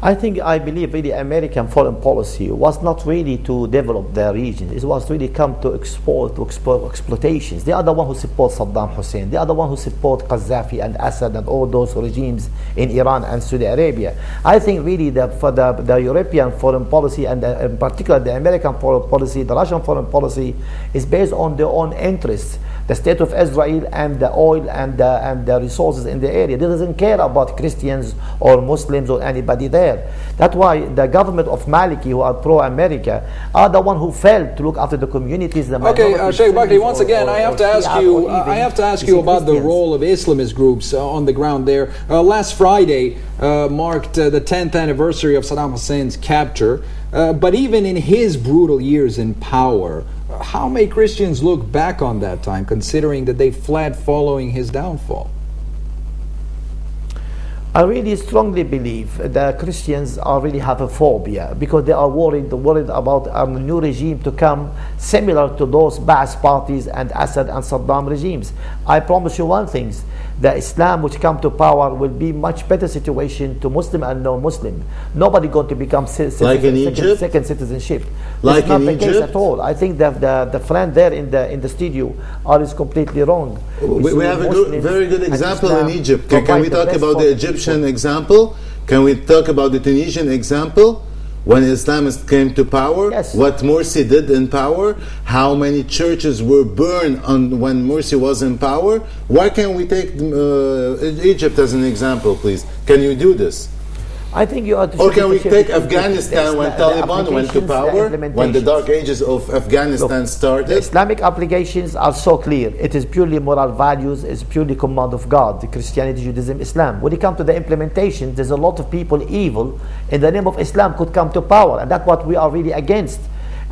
B: I believe really American foreign policy was not really to develop the region. It was really come to exploit exploitations. They are the one who support Saddam Hussein. They are the one who support Gaddafi and Assad and all those regimes in Iran and Saudi Arabia. I think really that for the European foreign policy and in particular the American foreign policy, the Russian foreign policy is based on their own interests. The state of Israel and the oil and the resources in the area. They doesn't care about Christians or Muslims or anybody there. That's why the government of Maliki, who are pro-America, are the one who failed to look after the communities. The
A: okay, Sheikh Bakri, once again, I have to ask you about the role of Islamist groups on the ground there. Last Friday marked the 10th anniversary of Saddam Hussein's capture, but even in his brutal years in power, how may Christians look back on that time, considering that they fled following his downfall?
B: I really strongly believe that Christians really have a phobia because they are worried about a new regime to come similar to those Ba'ath parties and Assad and Saddam regimes. I promise you one thing, the Islam which come to power will be much better situation to Muslim and non-Muslim. Nobody going to become second citizenship.
D: Like
B: it's not
D: in
B: the
D: Egypt?
B: case at all. I think that the friend there in the studio is completely wrong.
D: We have a very good example in Egypt. Can we talk about the Egyptian example? Can we talk about the Tunisian example? When Islamists came to power, what Morsi did in power, how many churches were burned when Morsi was in power. Why can't we take Egypt as an example, please? Can you do this?
B: I think you are.
D: Or can we take Afghanistan when Taliban went to power, when the dark ages of Afghanistan started?
B: The Islamic applications are so clear. It is purely moral values, it's purely command of God, the Christianity, Judaism, Islam. When it comes to the implementation, there's a lot of people evil in the name of Islam could come to power, and that's what we are really against.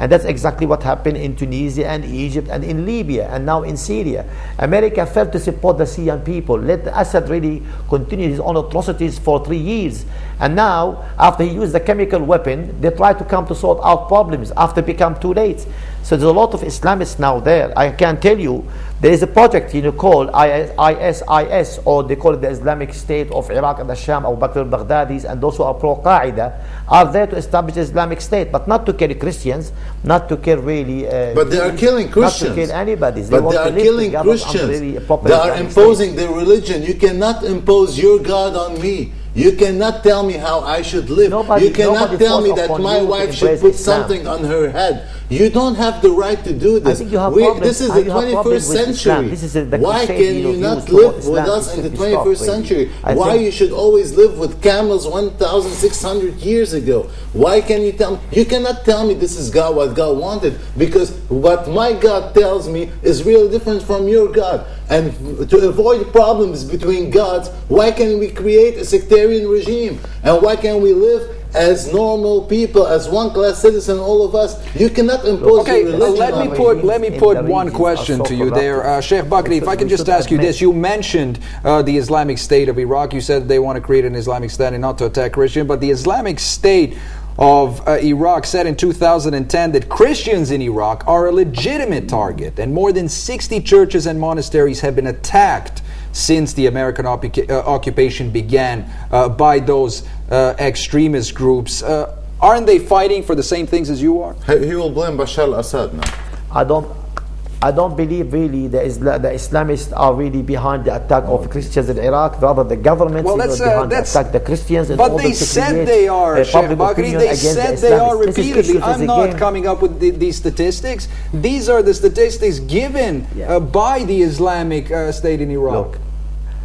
B: And that's exactly what happened in Tunisia and Egypt and in Libya and now in Syria. America failed to support the Syrian people. Let Assad really continue his own atrocities for 3 years. And now, after he used the chemical weapon, they try to come to sort out problems after it become too late. So there's a lot of Islamists now there. I can tell you, there is a project called ISIS, or they call it the Islamic State of Iraq and the Sham, Abu Bakr al-Baghdadis, and those who are pro-Qaeda, are there to establish Islamic State, but not to kill Christians, not to kill really...
D: but they are killing Christians.
B: Not to kill anybody.
D: But they are killing Christians. They are imposing their religion. You cannot impose your God on me. You cannot tell me how I should live. You cannot tell me that my wife should put something on her head. You don't have the right to do this. This is the 21st century. Why can you not live with us in the 21st century? Why you should always live with camels 1,600 years ago? Why can you tell me? You cannot tell me this is God, what God wanted, because what my God tells me is really different from your God. And to avoid problems between gods, why can we create a sectarian regime? And why can't we live as normal people, as one-class citizen, all of us? You cannot impose your religion.
A: Let me put one question to you there, Sheikh Bakri. If I can just ask you this: you mentioned the Islamic State of Iraq. You said they want to create an Islamic State and not to attack Christians, but the Islamic State of Iraq said in 2010 that Christians in Iraq are a legitimate target, and more than 60 churches and monasteries have been attacked since the American occupation began by those extremist groups. Aren't they fighting for the same things as you are?
D: He will blame Bashar al-Assad now.
B: I don't believe really the Islamists are really behind the attack of Christians in Iraq. Rather, the government is behind the attack the Christians.
A: But they said they are, Sheikh Bakri. They said they are repeatedly. I'm not coming up with these statistics. These are the statistics given by the Islamic State in Iraq.
B: Look,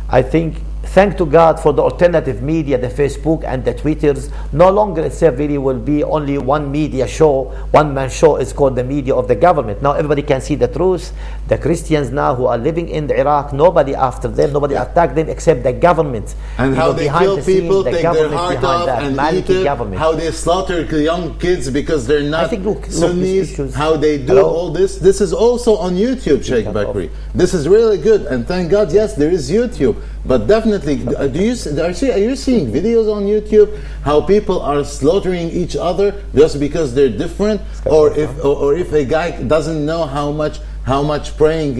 B: I think, thank to God for the alternative media, the Facebook and the Twitters. No longer itself really will be only one media show, one-man show is called the media of the government. Now everybody can see the truth. The Christians now who are living in Iraq, nobody after them, nobody attacked them except the government.
D: And how they kill people, take their heart off and eat it, how they slaughter young kids because they're not Sunnis, how they do all this. This is also on YouTube, Sheikh Bakri. This is really good, and thank God, yes, there is YouTube. But definitely, are you seeing videos on YouTube how people are slaughtering each other just because they're different, or if a guy doesn't know how much how much praying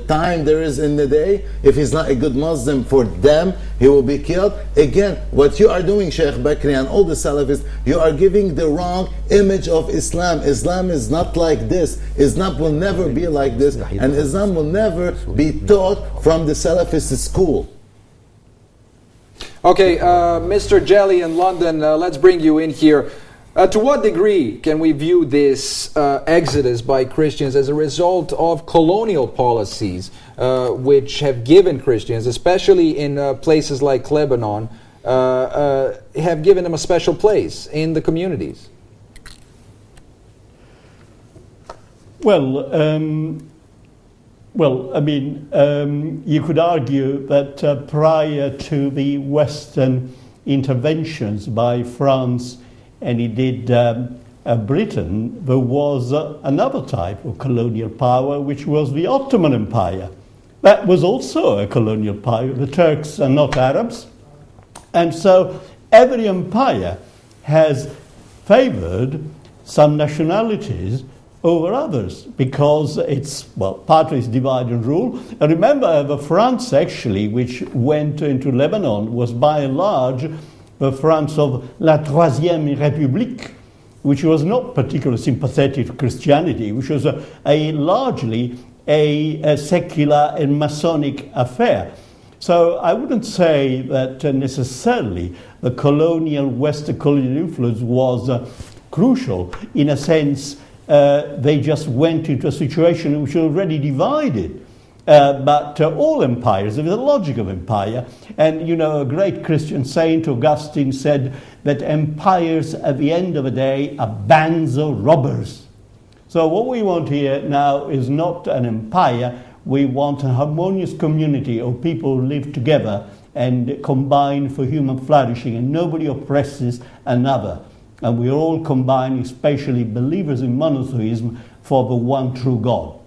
D: time there is in the day. If he's not a good Muslim, for them, he will be killed. Again, what you are doing, Sheikh Bakri and all the Salafists, you are giving the wrong image of Islam. Islam is not like this. Islam will never be like this. And Islam will never be taught from the Salafist school.
A: Okay, Mr. Jelly in London, let's bring you in here. To what degree can we view this exodus by Christians as a result of colonial policies which have given Christians, especially in places like Lebanon, have given them a special place in the communities?
G: Well, I mean, you could argue that prior to the Western interventions by France and indeed Britain, there was another type of colonial power, which was the Ottoman Empire. That was also a colonial power. The Turks are not Arabs. And so every empire has favored some nationalities over others because it's, well, partly it's divide and rule. And remember, the France actually, which went into Lebanon, was by and large the France of La Troisième République, which was not particularly sympathetic to Christianity, which was largely a secular and Masonic affair. So I wouldn't say that necessarily the colonial, Western colonial influence was crucial. In a sense, they just went into a situation which was already divided. But all empires, there is a logic of empire. And, you know, a great Christian saint, Augustine, said that empires at the end of the day are bands of robbers. So what we want here now is not an empire. We want a harmonious community of people who live together and combine for human flourishing, and nobody oppresses another. And we're all combining, especially believers in monotheism, for the one true God.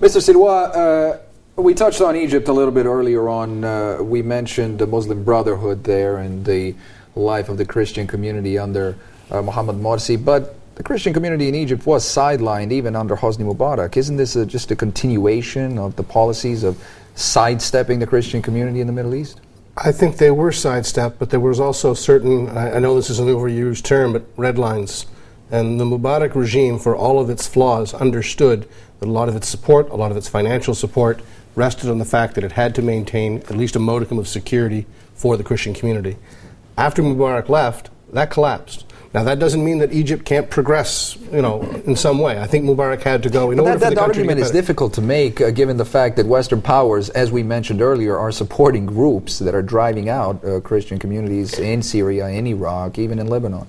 A: Mr. Sirois, we touched on Egypt a little bit earlier on. We mentioned the Muslim Brotherhood there and the life of the Christian community under Mohammed Morsi, but the Christian community in Egypt was sidelined even under Hosni Mubarak. Isn't this just a continuation of the policies of sidestepping the Christian community in the Middle East?
M: I think they were sidestepped, but there was also certain, I know this is an overused term, but red lines. And the Mubarak regime, for all of its flaws, understood that a lot of its support, a lot of its financial support, rested on the fact that it had to maintain at least a modicum of security for the Christian community. After Mubarak left, that collapsed. Now, that doesn't mean that Egypt can't progress, you know, in some way. I think Mubarak had to go in order for the country to get better. That argument
A: is difficult to make, given the fact that Western powers, as we mentioned earlier, are supporting groups that are driving out Christian communities in Syria, in Iraq, even in Lebanon.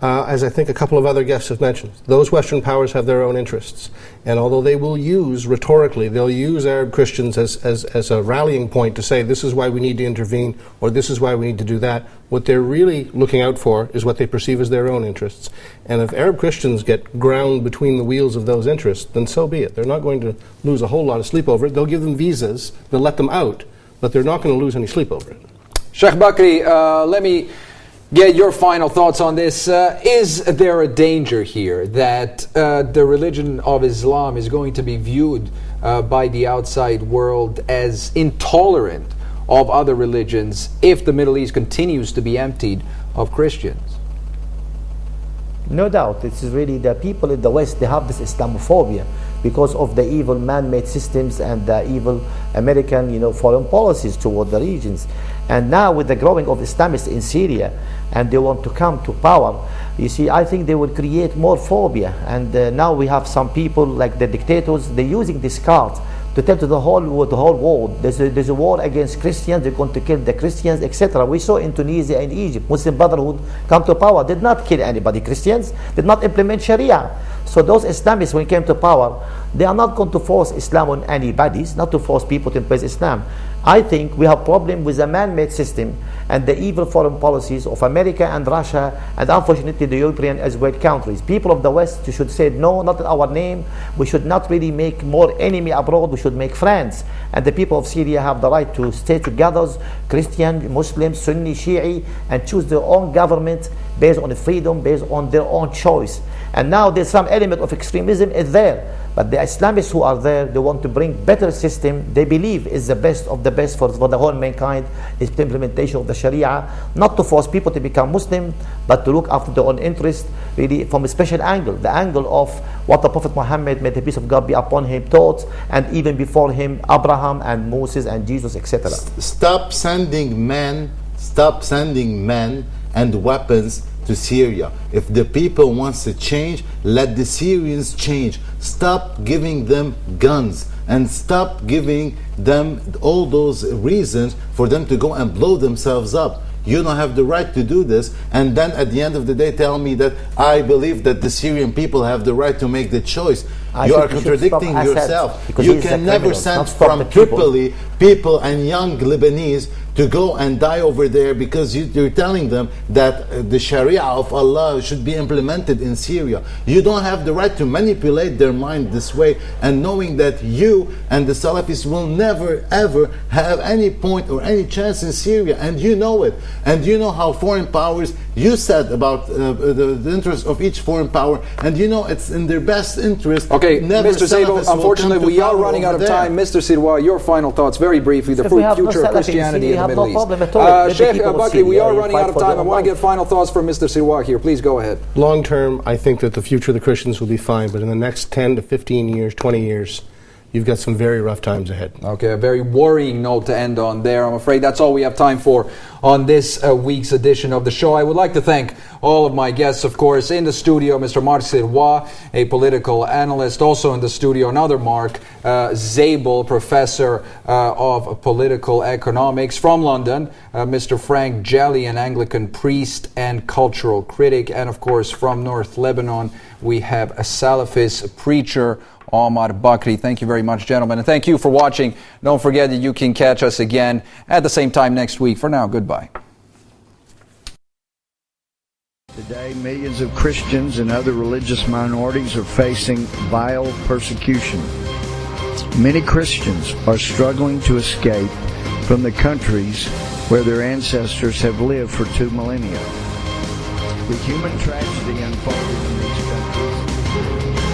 M: As I think a couple of other guests have mentioned, those Western powers have their own interests. And although they will use, rhetorically, they'll use Arab Christians as a rallying point to say this is why we need to intervene or this is why we need to do that, what they're really looking out for is what they perceive as their own interests. And if Arab Christians get ground between the wheels of those interests, then so be it. They're not going to lose a whole lot of sleep over it. They'll give them visas, they'll let them out, but they're not going to lose any sleep over it.
A: Sheikh Bakri, let me get your final thoughts on this. Is there a danger here that the religion of Islam is going to be viewed by the outside world as intolerant of other religions if the Middle East continues to be emptied of Christians?
N: No doubt. It's really the people in the West, they have this Islamophobia because of the evil man-made systems and the evil American, foreign policies toward the regions. And now with the growing of Islamists in Syria, and they want to come to power, you see, I think they will create more phobia. And now we have some people like the dictators, they're using these cards to tell to the whole world, there's a war against Christians, they're going to kill the Christians, etc. We saw in Tunisia and Egypt, Muslim Brotherhood come to power, did not kill anybody. Christians did not implement Sharia. So those Islamists, when it came to power, they are not going to force Islam on anybody, not to force people to embrace Islam. I think we have a problem with a man-made system, and the evil foreign policies of America and Russia, and unfortunately the European as well countries. People of the West should say no, not in our name. We should not really make more enemy abroad, we should make friends. And the people of Syria have the right to stay together, Christian, Muslim, Sunni, Shi'i, and choose their own government based on freedom, based on their own choice. And now there's some element of extremism is there, but the Islamists who are there, they want to bring better system. They believe is the best of the best for the whole mankind, is the implementation of the Sharia, not to force people to become Muslim, but to look after their own interest, really from a special angle, the angle of what the Prophet Muhammad, may the peace of God be upon him, taught, and even before him, Abraham and Moses and Jesus, etc.
D: Stop sending men and weapons to Syria. If the people wants to change, let the Syrians change. Stop giving them guns and stop giving them all those reasons for them to go and blow themselves up. You don't have the right to do this, and then at the end of the day tell me that I believe that the Syrian people have the right to make the choice. You are contradicting yourself. You can never send from Tripoli people and young Lebanese to go and die over there because you're telling them that the Sharia of Allah should be implemented in Syria. You don't have the right to manipulate their mind this way, and knowing that you and the Salafis will never ever have any point or any chance in Syria, and you know it. And you know how foreign powers, you said about the interest of each foreign power, and you know it's in their best interest.
A: Okay, Mr. Sabo, unfortunately we are running out of time. Mr. Sirwa, your final thoughts, very briefly, the future of Christianity in the Middle East. Sheikh Bakri, we are running out of time. I want to get final thoughts from Mr. Sirwa here. Please go ahead.
M: Long term, I think that the future of the Christians will be fine, but in the next 10 to 15 years, 20 years, you've got some very rough times ahead.
A: Okay, a very worrying note to end on there. I'm afraid that's all we have time for on this week's edition of the show. I would like to thank all of my guests, of course, in the studio, Mr. Marc Sirwa, a political analyst. Also in the studio, another Mark Zabel, professor of political economics from London, Mr. Frank Jelly, an Anglican priest and cultural critic. And of course, from North Lebanon, we have a Salafist preacher, Omar Bakri. Thank you very much, gentlemen, and thank you for watching. Don't forget that you can catch us again at the same time next week. For now, goodbye.
H: Today, millions of Christians and other religious minorities are facing vile persecution. Many Christians are struggling to escape from the countries where their ancestors have lived for 2 millennia. The human tragedy unfolding in these countries